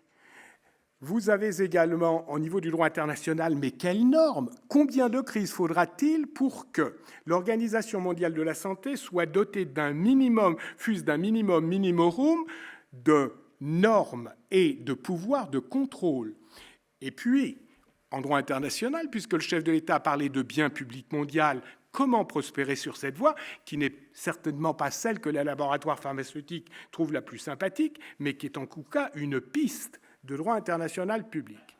S4: Vous avez également, au niveau du droit international, mais quelles normes? Combien de crises faudra-t-il pour que l'Organisation mondiale de la santé soit dotée d'un minimum, fût-ce d'un minimum minimorum, de normes et de pouvoirs de contrôle? Et puis, en droit international, puisque le chef de l'État a parlé de bien public mondial, comment prospérer sur cette voie, qui n'est certainement pas celle que les laboratoires pharmaceutiques trouvent la plus sympathique, mais qui est en tout cas une piste de droit international public.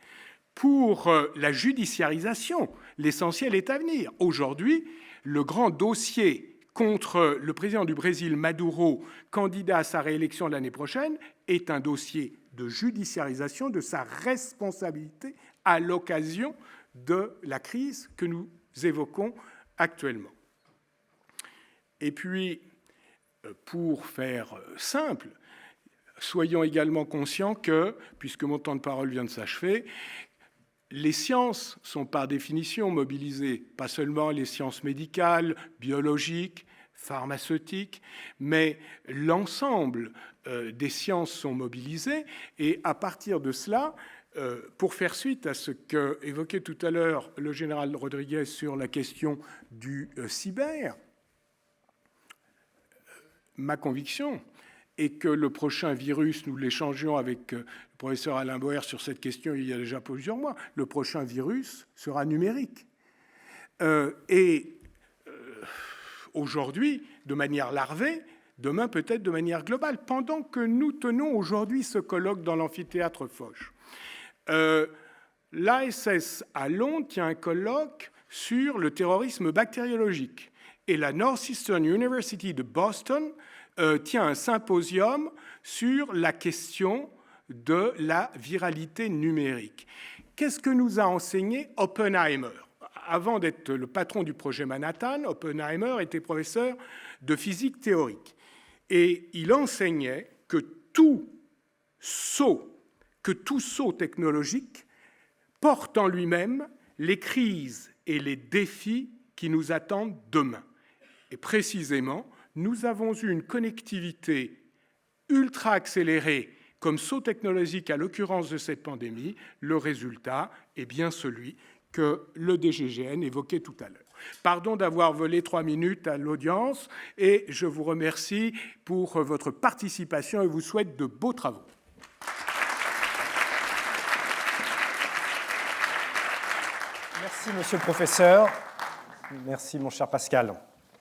S4: Pour la judiciarisation, l'essentiel est à venir. Aujourd'hui, le grand dossier contre le président du Brésil, Maduro, candidat à sa réélection l'année prochaine, est un dossier de judiciarisation de sa responsabilité à l'occasion de la crise que nous évoquons actuellement. Et puis, pour faire simple, soyons également conscients que, puisque mon temps de parole vient de s'achever, les sciences sont par définition mobilisées, pas seulement les sciences médicales, biologiques, pharmaceutiques, mais l'ensemble des sciences sont mobilisées, et à partir de cela, pour faire suite à ce qu'évoquait tout à l'heure le général Rodriguez sur la question du cyber, ma conviction est que le prochain virus, nous l'échangions avec le professeur Alain Boer sur cette question il y a déjà plusieurs mois, le prochain virus sera numérique. Aujourd'hui, de manière larvée, demain peut-être de manière globale. Pendant que nous tenons aujourd'hui ce colloque dans l'amphithéâtre Foch, l'ASS à Londres tient un colloque sur le terrorisme bactériologique et la Northeastern University de Boston tient un symposium sur la question de la viralité numérique. Qu'est-ce que nous a enseigné Oppenheimer ? Avant d'être le patron du projet Manhattan, Oppenheimer était professeur de physique théorique. Et il enseignait que tout saut technologique porte en lui-même les crises et les défis qui nous attendent demain. Et précisément, nous avons eu une connectivité ultra accélérée comme saut technologique à l'occurrence de cette pandémie. Le résultat est bien celui que le DGGN évoquait tout à l'heure. Pardon d'avoir volé 3 minutes à l'audience et je vous remercie pour votre participation et vous souhaite de beaux travaux.
S1: Merci, monsieur le professeur. Merci, mon cher Pascal.